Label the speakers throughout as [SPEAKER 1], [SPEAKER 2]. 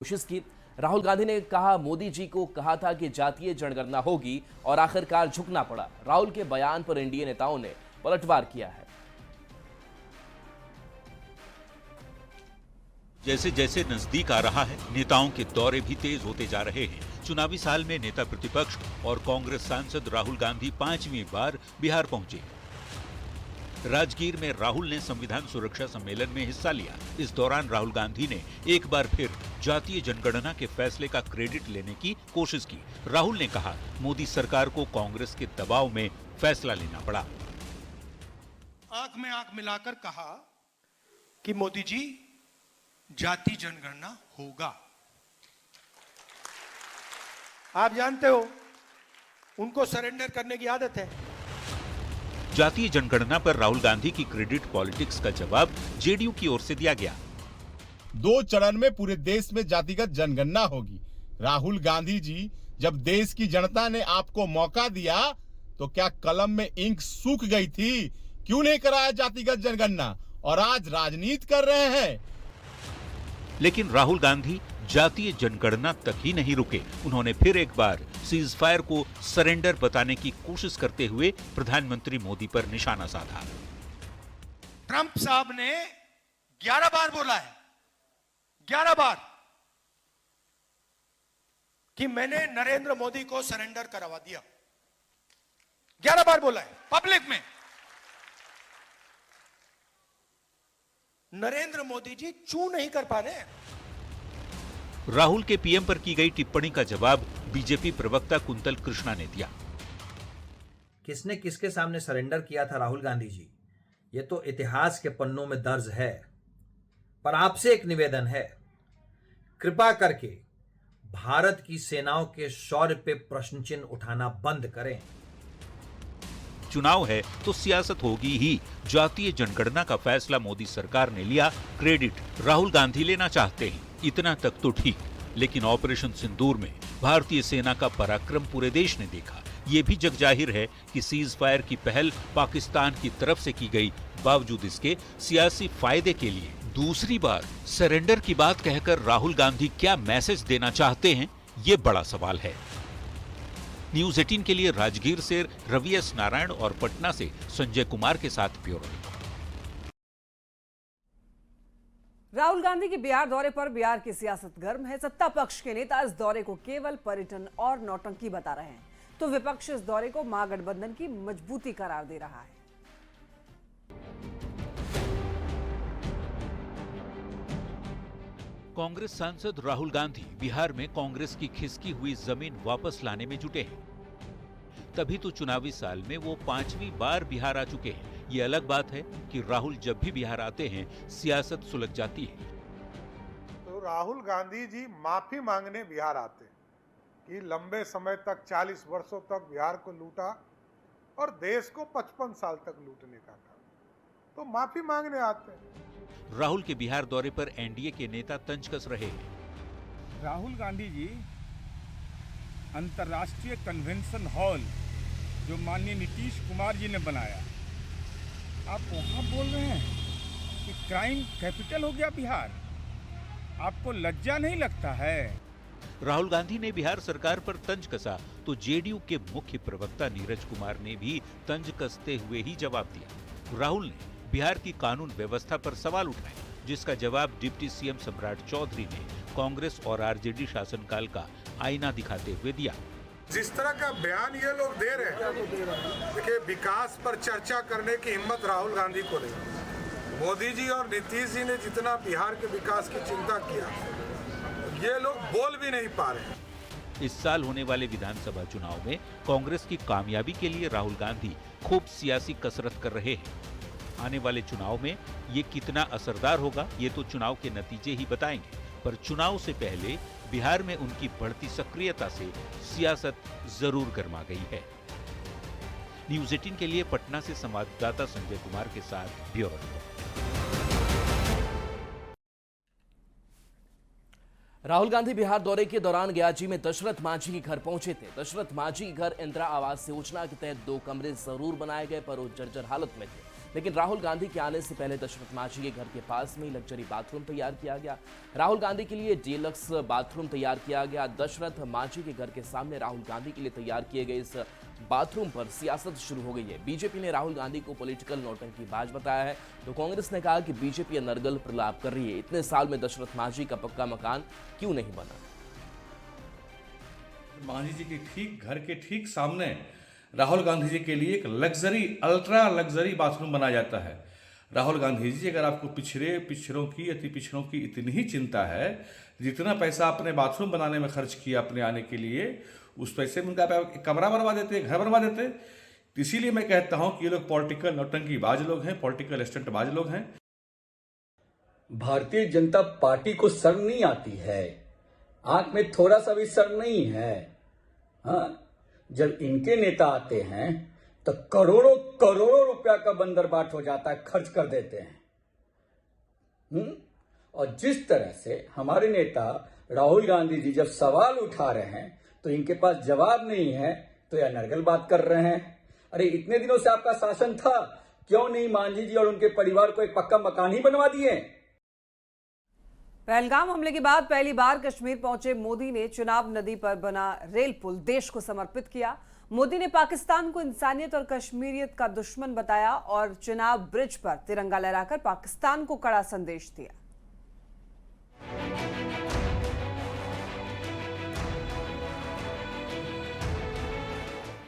[SPEAKER 1] कोशिश की। राहुल गांधी ने कहा मोदी जी को कहा था कि जातीय जनगणना होगी और आखिरकार झुकना पड़ा। राहुल के बयान पर एनडीए नेताओं ने पलटवार किया है।
[SPEAKER 2] जैसे जैसे नजदीक आ रहा है, नेताओं के दौरे भी तेज होते जा रहे हैं। चुनावी साल में नेता प्रतिपक्ष और कांग्रेस सांसद राहुल गांधी 5वीं बार बिहार पहुंचे। राजगीर में राहुल ने संविधान सुरक्षा सम्मेलन में हिस्सा लिया। इस दौरान राहुल गांधी ने एक बार फिर जातीय जनगणना के फैसले का क्रेडिट लेने की कोशिश की। राहुल ने कहा मोदी सरकार को कांग्रेस के दबाव में फैसला लेना पड़ा।
[SPEAKER 3] आंख में आंख मिलाकर कहा कि मोदी जी जाति जनगणना होगा। आप जानते हो उनको सरेंडर करने की आदत है।
[SPEAKER 2] जातीय जनगणना पर राहुल गांधी की क्रेडिट पॉलिटिक्स का जवाब जेडीयू की ओर से दिया गया।
[SPEAKER 4] 2 चरण में पूरे देश में जातिगत जनगणना होगी। राहुल गांधी जी, जब देश की जनता ने आपको मौका दिया तो क्या कलम में इंक सूख गई थी? क्यों नहीं कराया जातिगत जनगणना? और आज राजनीति कर रहे हैं।
[SPEAKER 2] लेकिन राहुल गांधी जातीय जनगणना तक ही नहीं रुके। उन्होंने फिर एक बार सीज फायर को सरेंडर बताने की कोशिश करते हुए प्रधानमंत्री मोदी पर निशाना साधा।
[SPEAKER 3] ट्रंप साहब ने 11 बार बोला है, 11 बार, कि मैंने नरेंद्र मोदी को सरेंडर करवा दिया। 11 बार बोला है पब्लिक में। नरेंद्र मोदी जी चू नहीं कर पा रहे।
[SPEAKER 2] राहुल के पीएम पर की गई टिप्पणी का जवाब बीजेपी प्रवक्ता कुंतल कृष्णा ने दिया।
[SPEAKER 5] किसने किसके सामने सरेंडर किया था राहुल गांधी जी, ये तो इतिहास के पन्नों में दर्ज है। पर आपसे एक निवेदन है, कृपा करके भारत की सेनाओं के शौर्य पे प्रश्न चिन्ह उठाना बंद करें।
[SPEAKER 2] चुनाव है तो सियासत होगी ही। जातीय जनगणना का फैसला मोदी सरकार ने लिया, क्रेडिट राहुल गांधी लेना चाहते हैं। इतना तक तो ठीक, लेकिन ऑपरेशन सिंदूर में भारतीय सेना का पराक्रम पूरे देश ने देखा। ये भी जग जाहिर है कि सीज फायर की पहल पाकिस्तान की तरफ से की गई, बावजूद इसके सियासी फायदे के लिए दूसरी बार सरेंडर की बात कहकर राहुल गांधी क्या मैसेज देना चाहते हैं, ये बड़ा सवाल है। न्यूज 18 के लिए राजगीर से रवि एस नारायण और पटना से संजय कुमार के साथ ब्यूरो रिपोर्ट।
[SPEAKER 6] राहुल गांधी के बिहार दौरे पर बिहार की सियासत गर्म है। सत्ता पक्ष के नेता इस दौरे को केवल पर्यटन और नौटंकी बता रहे हैं, तो विपक्ष इस दौरे को महागठबंधन की मजबूती करार दे रहा है।
[SPEAKER 2] कांग्रेस सांसद राहुल गांधी बिहार में कांग्रेस की खिसकी हुई जमीन वापस लाने में जुटे हैं। तभी तो चुनावी साल में वो 5वीं बार बिहार आ चुके हैं। ये अलग बात है कि राहुल जब भी बिहार आते हैं सियासत सुलझ जाती है।
[SPEAKER 7] तो राहुल गांधी जी माफी मांगने बिहार आते हैं कि लंबे समय तक 40 वर्षों तक बिहार को लूटा और देश को 55 साल तक लूटने का था, तो माफी मांगने आते हैं।
[SPEAKER 2] राहुल के बिहार दौरे पर एनडीए के नेता तंज कस रहे हैं।
[SPEAKER 8] राहुल गांधी जी अंतर्राष्ट्रीय कन्वेंशन हॉल जो माननीय नीतीश कुमार जी ने बनाया, आप वहां बोल रहे हैं कि क्राइम कैपिटल हो गया बिहार। आपको लज्जा नहीं लगता है?
[SPEAKER 2] राहुल गांधी ने बिहार सरकार पर तंज कसा तो जेडीयू के मुख्य प्रवक्ता नीरज कुमार ने भी तंज कसते हुए ही जवाब दिया। राहुल ने बिहार की कानून व्यवस्था पर सवाल उठाए, जिसका जवाब डिप्टी सीएम सम्राट चौधरी ने कांग्रेस और आरजेडी शासनकाल का आईना दिखाते हुए दिया।
[SPEAKER 7] जिस तरह का बयान ये लोग दे रहे हैं, देखिए विकास पर चर्चा करने की हिम्मत राहुल गांधी को नहीं। मोदी जी और नीतीश जी ने जितना बिहार के विकास की चिंता किया, ये लोग बोल भी नहीं पा रहे।
[SPEAKER 2] इस साल होने वाले विधानसभा चुनाव में कांग्रेस की कामयाबी के लिए राहुल गांधी खूब सियासी कसरत कर रहे हैं। आने वाले चुनाव में ये कितना असरदार होगा, ये तो चुनाव के नतीजे ही बताएंगे। पर चुनाव से पहले बिहार में उनकी बढ़ती सक्रियता से सियासत जरूर गर्मा गई है। न्यूज 18 के लिए पटना से संवाददाता संजय कुमार के साथ ब्यूरो रिपोर्ट।
[SPEAKER 1] राहुल गांधी बिहार दौरे के दौरान गयाची में दशरथ मांझी के घर पहुंचे थे। दशरथ मांझी घर इंदिरा आवास योजना के तहत 2 कमरे जरूर बनाए गए, पर वो जर्जर हालत में थे। लेकिन राहुल गांधी के आने से पहले दशरथ मांझी के घर के पास में ही लग्जरी बाथरूम तैयार किया गया। राहुल गांधी के लिए डीलक्स बाथरूम तैयार किया गया। दशरथ मांझी के घर के सामने राहुल गांधी के लिए तैयार किए गए इस बाथरूम पर सियासत शुरू हो गई है। बीजेपी ने राहुल गांधी को पॉलिटिकल नौटंकीबाज बताया है, तो कांग्रेस ने कहा कि बीजेपी अनर्गल प्रलाप कर रही है। इतने साल में दशरथ मांझी का पक्का मकान क्यों नहीं बना?
[SPEAKER 9] मांझी जी के ठीक घर के ठीक सामने राहुल गांधी जी के लिए एक लग्जरी, अल्ट्रा लग्जरी बाथरूम बनाया जाता है। राहुल गांधी जी, अगर आपको पिछड़ों की, अति पिछड़ों की इतनी ही चिंता है, जितना पैसा आपने बाथरूम बनाने में खर्च किया अपने आने के लिए, उस पैसे में उनका एक कमरा बनवा देते, घर बनवा देते। इसीलिए मैं कहता हूं कि ये लोग पॉलिटिकल नौटंकीबाज लोग हैं, पॉलिटिकल स्टंटबाज लोग हैं।
[SPEAKER 10] भारतीय जनता पार्टी को शर्म नहीं आती है, आंख में थोड़ा सा भी शर्म नहीं है। हाँ, जब इनके नेता आते हैं तो करोड़ों करोड़ों रुपया का बंदरबाट हो जाता है, खर्च कर देते हैं। और जिस तरह से हमारे नेता राहुल गांधी जी जब सवाल उठा रहे हैं तो इनके पास जवाब नहीं है, तो यह नरगल बात कर रहे हैं। अरे इतने दिनों से आपका शासन था, क्यों नहीं मांझी जी और उनके परिवार को एक पक्का मकान ही बनवा दिए?
[SPEAKER 6] पहलगाम हमले के बाद पहली बार कश्मीर पहुंचे मोदी ने चिनाब नदी पर बना रेल पुल देश को समर्पित किया। मोदी ने पाकिस्तान को इंसानियत और कश्मीरियत का दुश्मन बताया और चिनाब ब्रिज पर तिरंगा लहराकर पाकिस्तान को कड़ा संदेश दिया।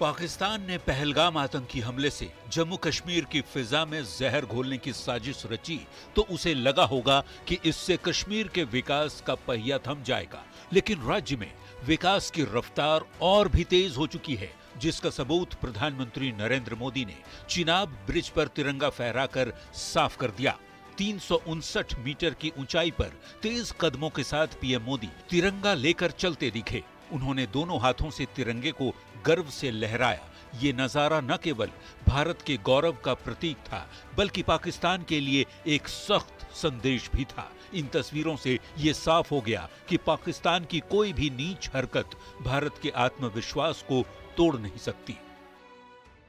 [SPEAKER 2] पाकिस्तान ने पहलगाम आतंकी हमले से जम्मू कश्मीर की फिजा में जहर घोलने की साजिश रची तो उसे लगा होगा कि इससे कश्मीर के विकास का पहिया थम जाएगा, लेकिन राज्य में विकास की रफ्तार और भी तेज हो चुकी है, जिसका सबूत प्रधानमंत्री नरेंद्र मोदी ने चिनाब ब्रिज पर तिरंगा फहराकर साफ कर दिया। 359 मीटर की ऊंचाई पर तेज कदमों के साथ पीएम मोदी तिरंगा लेकर चलते दिखे। उन्होंने दोनों हाथों से तिरंगे को गर्व से लहराया। ये नजारा न केवल भारत के गौरव का प्रतीक था, बल्कि पाकिस्तान के लिए एक सख्त संदेश भी था। इन तस्वीरों से ये साफ हो गया कि पाकिस्तान की कोई भी नीच हरकत भारत के आत्मविश्वास को तोड़ नहीं सकती।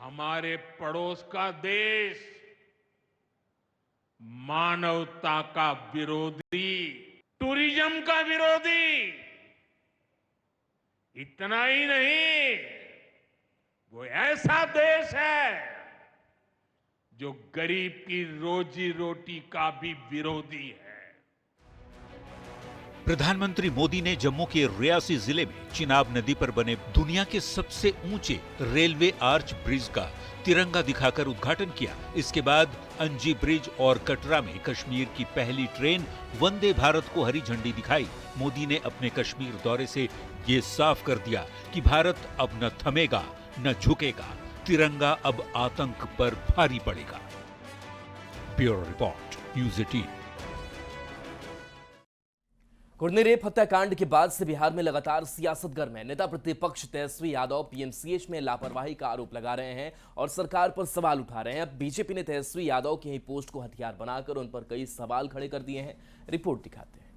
[SPEAKER 11] हमारे पड़ोस का देश मानवता का विरोधी, टूरिज्म का विरोधी, इतना ही नहीं, वो ऐसा देश है जो गरीब की रोजी रोटी का भी विरोधी है।
[SPEAKER 2] प्रधानमंत्री मोदी ने जम्मू के रियासी जिले में चिनाब नदी पर बने दुनिया के सबसे ऊंचे रेलवे आर्च ब्रिज का तिरंगा दिखाकर उद्घाटन किया। इसके बाद अंजी ब्रिज और कटरा में कश्मीर की पहली ट्रेन वंदे भारत को हरी झंडी दिखाई। मोदी ने अपने कश्मीर दौरे से ये साफ कर दिया कि भारत अब न थमेगा न झुकेगा, तिरंगा अब आतंक पर भारी पड़ेगा। Bureau report, news 18।
[SPEAKER 1] Kurni rape हत्याकांड के बाद से बिहार में लगातार सियासत गर्म है। नेता प्रतिपक्ष तेजस्वी यादव पीएमसीएच में लापरवाही का आरोप लगा रहे हैं और सरकार पर सवाल उठा रहे हैं। अब बीजेपी ने तेजस्वी यादव की ही पोस्ट को हथियार बनाकर उन पर कई सवाल खड़े कर दिए हैं। रिपोर्ट दिखाते हैं।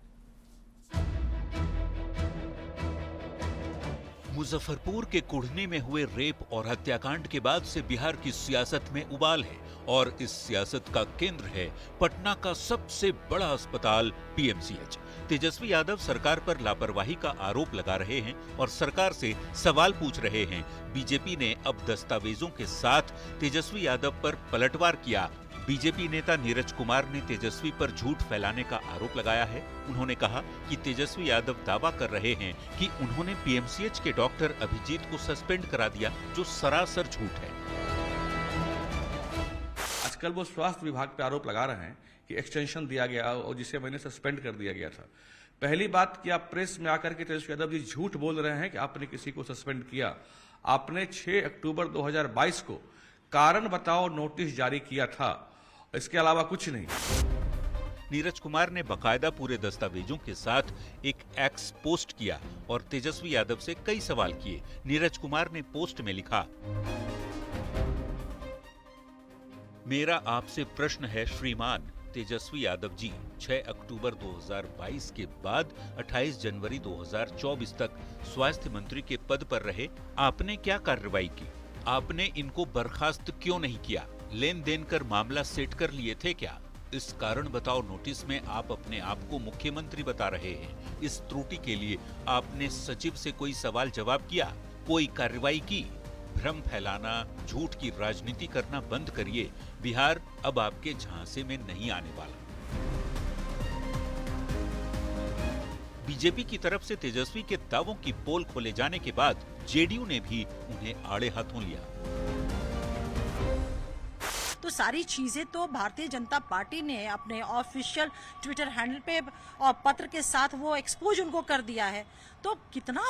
[SPEAKER 2] मुजफ्फरपुर के कुढ़नी में हुए रेप और हत्याकांड के बाद से बिहार की सियासत में उबाल है और इस सियासत का केंद्र है पटना का सबसे बड़ा अस्पताल पीएमसीएच। तेजस्वी यादव सरकार पर लापरवाही का आरोप लगा रहे हैं और सरकार से सवाल पूछ रहे हैं। बीजेपी ने अब दस्तावेजों के साथ तेजस्वी यादव पर पलटवार किया। बीजेपी नेता नीरज कुमार ने तेजस्वी पर झूठ फैलाने का आरोप लगाया है। उन्होंने कहा कि तेजस्वी यादव दावा कर रहे हैं कि उन्होंने पीएमसीएच के डॉक्टर अभिजीत को सस्पेंड करा दिया, जो सरासर झूठ है।
[SPEAKER 9] आजकल वो स्वास्थ्य विभाग पे आरोप लगा रहे हैं कि एक्सटेंशन दिया गया और जिसे मैंने सस्पेंड कर दिया गया था। पहली बात कि आप प्रेस में आकर के तेजस्वी यादव जी झूठ बोल रहे हैं कि आपने किसी को सस्पेंड किया। आपने 6 अक्टूबर 2022 को कारण बताओ नोटिस जारी किया था, इसके अलावा कुछ नहीं।
[SPEAKER 2] नीरज कुमार ने बकायदा पूरे दस्तावेजों के साथ एक एक्स पोस्ट किया और तेजस्वी यादव से कई सवाल किए। नीरज कुमार ने पोस्ट में लिखा, मेरा आपसे प्रश्न है श्रीमान तेजस्वी यादव जी, 6 अक्टूबर 2022 के बाद 28 जनवरी 2024 तक स्वास्थ्य मंत्री के पद पर रहे, आपने क्या कार्रवाई की? आपने इनको बर्खास्त क्यों नहीं किया? लेन देन कर मामला सेट कर लिए थे क्या? इस कारण बताओ नोटिस में आप अपने आप को मुख्यमंत्री बता रहे हैं। इस त्रुटि के लिए आपने सचिव से कोई सवाल जवाब किया, कोई कार्रवाई की? भ्रम फैलाना, झूठ की राजनीति करना बंद करिए। बिहार अब आपके झांसे में नहीं आने वाला। बीजेपी की तरफ से तेजस्वी के दावों की पोल खोले जाने के बाद जेडीयू ने भी उन्हें आड़े हाथों लिया।
[SPEAKER 12] तो सारी चीजें तो भारतीय जनता पार्टी ने अपने ऑफिशियल ट्विटर हैंडल पे और पत्र के साथ वो एक्सपोज उनको कर दिया है। तो कितना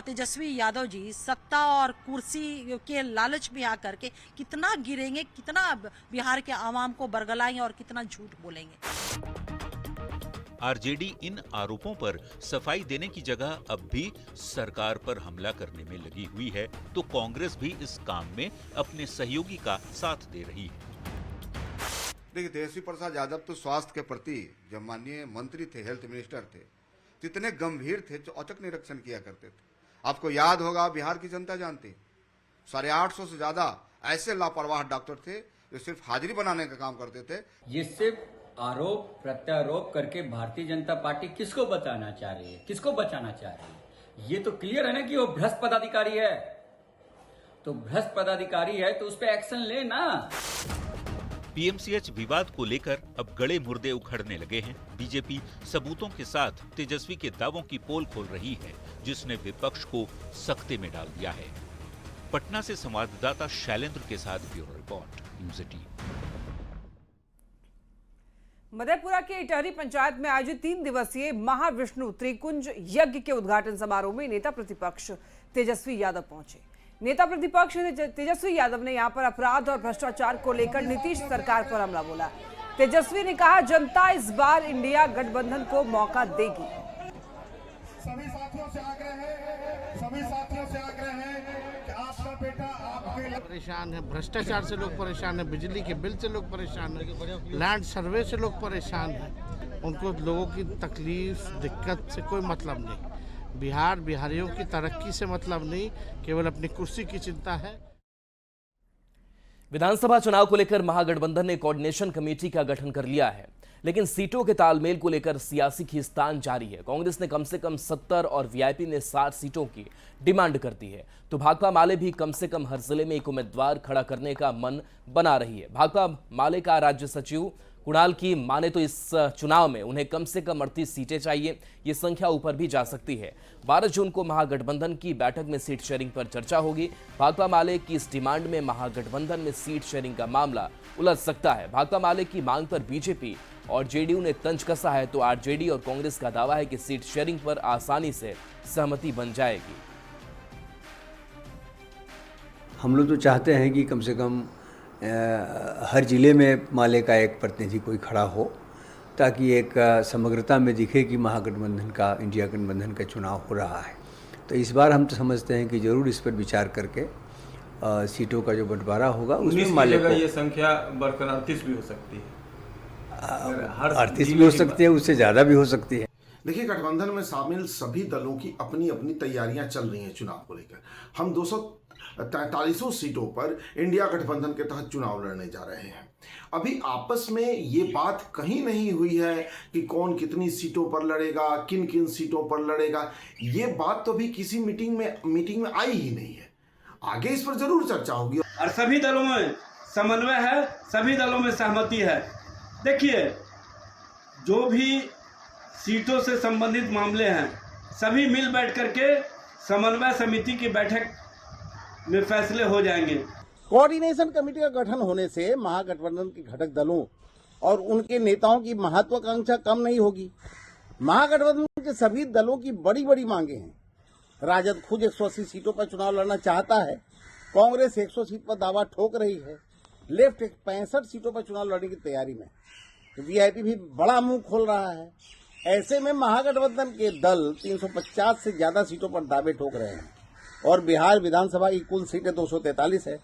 [SPEAKER 12] तेजस्वी यादव जी सत्ता और कुर्सी के लालच में आकर के कितना गिरेंगे, कितना बिहार के आवाम को बरगलाएंगे और कितना झूठ बोलेंगे।
[SPEAKER 2] आरजेडी इन आरोपों पर सफाई देने की जगह अब भी सरकार पर हमला करने में लगी हुई है, तो कांग्रेस भी इस काम में अपने सहयोगी का साथ दे रही है।
[SPEAKER 13] देखिए, तेजस्वी प्रसाद यादव तो स्वास्थ्य के प्रति जब माननीय मंत्री थे, हेल्थ मिनिस्टर थे, तो इतने गंभीर थे, जो औचक निरीक्षण किया करते थे। आपको याद होगा, बिहार की जनता जानती, 850 से ज्यादा ऐसे लापरवाह डॉक्टर थे जो सिर्फ हाजिरी बनाने का काम करते थे।
[SPEAKER 10] ये सिर्फ आरोप प्रत्यारोप करके भारतीय जनता पार्टी किसको बचाना चाह रही है, किसको बचाना चाह रही है? ये तो क्लियर है ना कि वो भ्रष्ट पदाधिकारी है। तो भ्रष्ट पदाधिकारी है तो उस पर एक्शन ले ना।
[SPEAKER 2] पीएमसीएच विवाद को लेकर अब गड़े मुर्दे उखड़ने लगे हैं। बीजेपी सबूतों के साथ तेजस्वी के दावों की पोल खोल रही है, जिसने विपक्ष को सख्ते में डाल दिया है। पटना से संवाददाता शैलेंद्र के साथ ब्यूरो रिपोर्ट, न्यूज़ 18।
[SPEAKER 6] मधेपुरा के इटहरी पंचायत में आयोजित 3 दिवसीय महाविष्णु त्रिकुंज यज्ञ के उद्घाटन समारोह में नेता प्रतिपक्ष तेजस्वी यादव पहुंचे। नेता प्रतिपक्ष तेजस्वी यादव ने यहां पर अपराध और भ्रष्टाचार को लेकर नीतीश सरकार पर हमला बोला। तेजस्वी ने कहा, जनता इस बार इंडिया गठबंधन को मौका देगी।
[SPEAKER 7] सभी साथियों से आग्रह है कि आपका बेटा आपके
[SPEAKER 14] परेशान है, भ्रष्टाचार से लोग परेशान है, बिजली के बिल से लोग परेशान है, लैंड सर्वे से लोग परेशान हैं। उनको लोगों की तकलीफ दिक्कत से कोई मतलब नहीं। बिहार बिहारियों की तरक्की से मतलब नहीं, केवल अपनी कुर्सी की चिंता है।
[SPEAKER 1] विधानसभा चुनाव को लेकर महागठबंधन ने कोऑर्डिनेशन कमेटी का गठन कर लिया है, लेकिन सीटों के तालमेल को लेकर सियासी खींचतान जारी है। कांग्रेस ने कम से कम 70 और वीआईपी ने 60 सीटों की डिमांड कर दी है, तो भाकपा माले भी कम से कम हर जिले में एक उम्मीदवार खड़ा करने का मन बना रही है। भाकपा माले का राज्य सचिव कुणाल की माने तो इस चुनाव में उन्हें कम से कम 38 सीटें चाहिए। ये संख्या ऊपर भी जा सकती है। 12 जून को महागठबंधन की बैठक में सीट शेयरिंग पर चर्चा होगी। भाकपा माले की इस डिमांड में महागठबंधन में सीट शेयरिंग का मामला उलझ सकता है। भाकपा माले की मांग पर बीजेपी और जेडीयू ने तंज कसा है, तो आरजेडी और कांग्रेस का दावा है कि सीट शेयरिंग पर आसानी से सहमति बन जाएगी।
[SPEAKER 15] हम लोग तो चाहते हैं कि कम से कम हर जिले में माले का एक प्रतिनिधि कोई खड़ा हो, ताकि एक समग्रता में दिखे कि महागठबंधन का, इंडिया गठबंधन का चुनाव हो रहा है। तो इस बार हम तो समझते हैं कि जरूर इस पर विचार करके सीटों का जो बंटवारा होगा उसमें माले को
[SPEAKER 16] ये संख्या बढ़कर 38 भी हो सकती है,
[SPEAKER 15] 38 भी हो सकती है, उससे ज़्यादा भी हो सकती है।
[SPEAKER 17] देखिए, गठबंधन में शामिल सभी दलों की अपनी अपनी तैयारियां चल रही हैं चुनाव को लेकर। हम 243 सीटों पर इंडिया गठबंधन के तहत चुनाव लड़ने जा रहे हैं। अभी आपस में ये बात कहीं नहीं हुई है कि कौन कितनी सीटों पर लड़ेगा, किन किन सीटों पर लड़ेगा। ये बात तो भी किसी मीटिंग में आई ही नहीं है। आगे इस पर जरूर चर्चा होगी
[SPEAKER 16] और सभी दलों में समन्वय है, सभी दलों में सहमति है। देखिए, जो भी सीटों से संबंधित मामले हैं, सभी मिल बैठ करके समन्वय समिति की बैठक में फैसले हो जाएंगे।
[SPEAKER 14] कोऑर्डिनेशन कमेटी का गठन होने से महागठबंधन के घटक दलों और उनके नेताओं की महत्वाकांक्षा कम नहीं होगी। महागठबंधन के सभी दलों की बड़ी बड़ी मांगे हैं। राजद खुद 180 सीटों पर चुनाव लड़ना चाहता है, कांग्रेस 100 सीट पर दावा ठोक रही है, लेफ्ट 65 सीटों पर चुनाव लड़ने की तैयारी में, वीआईपी भी बड़ा मुंह खोल रहा है। ऐसे में महागठबंधन के दल 350 से ज्यादा सीटों पर दावे ठोक रहे हैं और बिहार विधानसभा की कुल सीटें 243 है।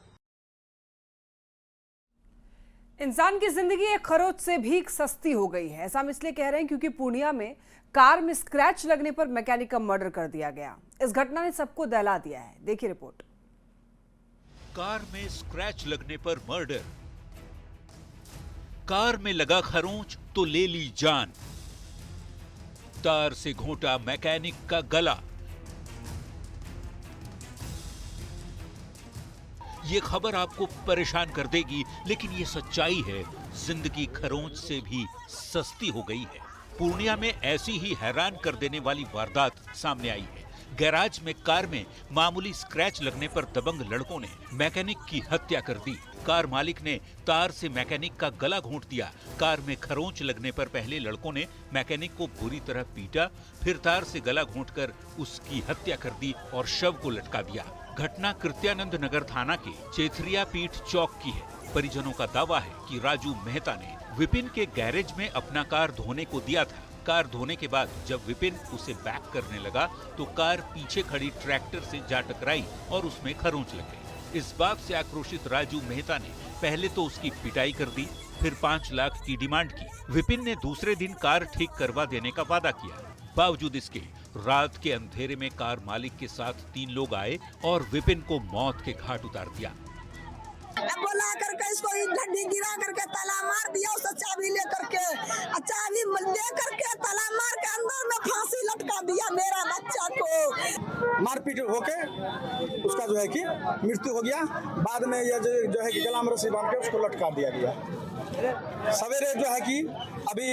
[SPEAKER 6] इंसान की जिंदगी एक खरोच से भी सस्ती हो गई है। ऐसा हम इसलिए कह रहे हैं क्योंकि पूर्णिया में कार में स्क्रैच लगने पर मैकेनिक का मर्डर कर दिया गया। इस घटना ने सबको दहला दिया है। देखिए रिपोर्ट।
[SPEAKER 2] कार में स्क्रैच लगने पर मर्डर, कार में लगा खरोंच तो ले ली जान, तार से घोंटा मैकेनिक का गला। ये खबर आपको परेशान कर देगी, लेकिन ये सच्चाई है। जिंदगी खरोंच से भी सस्ती हो गई है। पूर्णिया में ऐसी ही हैरान कर देने वाली वारदात सामने आई है। गैराज में कार में मामूली स्क्रैच लगने पर दबंग लड़कों ने मैकेनिक की हत्या कर दी। कार मालिक ने तार से मैकेनिक का गला घोंट दिया। कार में खरोंच लगने पर पहले लड़कों ने मैकेनिक को बुरी तरह पीटा, फिर तार से गला घोंटकर उसकी हत्या कर दी और शव को लटका दिया। घटना कृत्यानंद नगर थाना के चेथरिया पीठ चौक की है। परिजनों का दावा है कि राजू मेहता ने विपिन के गैरेज में अपना कार धोने को दिया था। कार धोने के बाद जब विपिन उसे बैक करने लगा तो कार पीछे खड़ी ट्रैक्टर से जा टकराई और उसमें खरोंच लग गई। इस बात से आक्रोशित राजू मेहता ने पहले तो उसकी पिटाई कर दी, फिर 5 लाख की डिमांड की। विपिन ने दूसरे दिन कार ठीक करवा देने का वादा किया। बावजूद इसके रात के अंधेरे में कार मालिक के साथ 3 लोग आए और विपिन को मौत के घाट उतार दिया।
[SPEAKER 18] बोला करके इसको ढड्डी गिरा करके ताला मार दिया, उसे चाबी ले करके चाबी दे करके ताला मार के अंदर में फांसी लटका दिया मेरा बच्चा को।
[SPEAKER 19] मारपीट होके उसका जो है कि मृत्यु हो गया। बाद में ये जो है कि गला में रस्सी बांध के उसको लटका दिया गया। सवेरे जो है कि अभी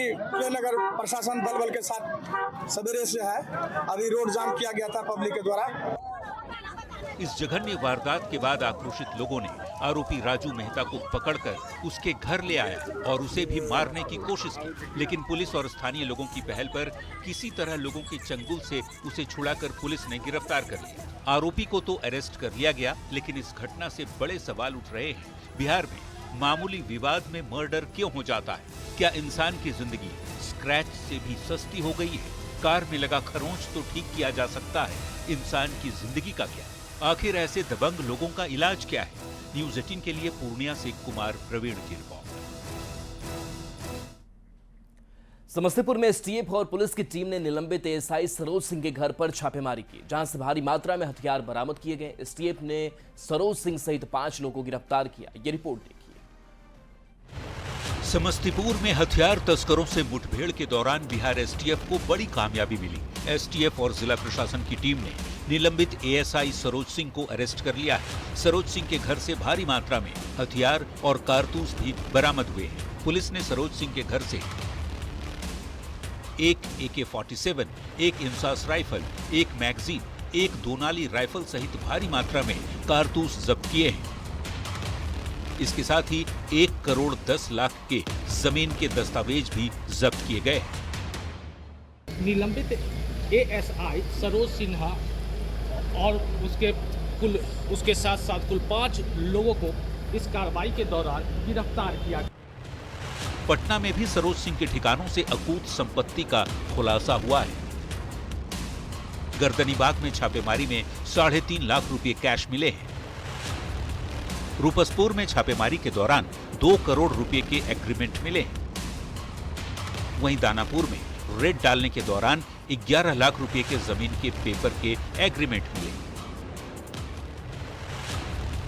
[SPEAKER 19] नगर प्रशासन दल के साथ सवेरे से है, अभी रोड जाम किया गया था पब्लिक के द्वारा।
[SPEAKER 2] इस जघन्य वारदात के बाद आक्रोशित लोगों ने आरोपी राजू मेहता को पकड़कर उसके घर ले आया और उसे भी मारने की कोशिश की, लेकिन पुलिस और स्थानीय लोगों की पहल पर किसी तरह लोगों के चंगुल से उसे छुड़ाकर पुलिस ने गिरफ्तार कर लिया। आरोपी को तो अरेस्ट कर लिया गया, लेकिन इस घटना से बड़े सवाल उठ रहे हैं। बिहार में मामूली विवाद में मर्डर क्यों हो जाता है? क्या इंसान की जिंदगी स्क्रैच से भी सस्ती हो गई है? कार में लगा खरोंच तो ठीक किया जा सकता है, इंसान की जिंदगी का क्या? आखिर ऐसे दबंग लोगों का इलाज क्या है? न्यूज़ 18 के लिए पूर्णिया से कुमार प्रवीण की रिपोर्ट।
[SPEAKER 1] समस्तीपुर में एसटीएफ और पुलिस की टीम ने निलंबित एएसआई सरोज सिंह के घर पर छापेमारी की, जहां से भारी मात्रा में हथियार बरामद किए गए। एसटीएफ ने सरोज सिंह सहित 5 लोगों को गिरफ्तार किया। ये रिपोर्ट देखिए।
[SPEAKER 2] समस्तीपुर में हथियार तस्करों से मुठभेड़ के दौरान बिहार एसटीएफ को बड़ी कामयाबी मिली। एसटीएफ और जिला प्रशासन की टीम ने निलंबित एएसआई सरोज सिंह को अरेस्ट कर लिया है। सरोज सिंह के घर से भारी मात्रा में हथियार और कारतूस भी बरामद हुए हैं। पुलिस ने सरोज सिंह के घर से एक AK-47, एक इंसास राइफल, एक मैगजीन, एक दोनाली राइफल सहित भारी मात्रा में कारतूस जब्त किए हैं। इसके साथ ही 1 करोड़ 10 लाख के जमीन के दस्तावेज भी जब्त किए गए।
[SPEAKER 20] निलंबित एएसआई सरोज सिन्हा और उसके साथ साथ कुल 5 लोगों को इस कार्रवाई के दौरान गिरफ्तार किया।
[SPEAKER 2] पटना में भी सरोज सिंह के ठिकानों से अकूत संपत्ति का खुलासा हुआ है। गर्दनीबाग में छापेमारी में 3.5 लाख रुपए कैश मिले हैं। रूपसपुर में छापेमारी के दौरान 2 करोड़ रुपए के एग्रीमेंट मिले हैं। वहीं दानापुर में रेड डालने के दौरान 11 लाख रुपए के जमीन के पेपर के एग्रीमेंट मिले।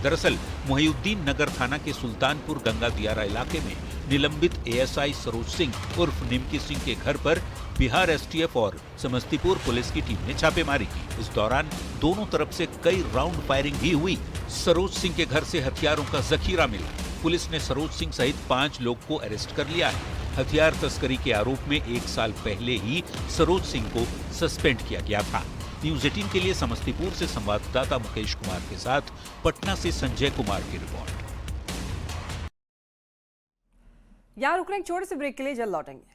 [SPEAKER 2] दरअसल मोहिउद्दीन नगर थाना के सुल्तानपुर गंगा दियारा इलाके में निलंबित एएसआई सरोज सिंह उर्फ निमकी सिंह के घर पर बिहार एसटीएफ और समस्तीपुर पुलिस की टीम ने छापेमारी की। इस दौरान दोनों तरफ से कई राउंड फायरिंग भी हुई। सरोज सिंह के घर से हथियारों का जखीरा मिला। पुलिस ने सरोज सिंह सहित 5 लोग को अरेस्ट कर लिया है। हथियार तस्करी के आरोप में 1 साल पहले ही सरोज सिंह को सस्पेंड किया गया था। न्यूज़ 18 के लिए समस्तीपुर से संवाददाता मुकेश कुमार के साथ पटना से संजय कुमार की रिपोर्ट।
[SPEAKER 6] यहाँ रुक रहे हैं, छोटे से ब्रेक के लिए जल्द लौटेंगे।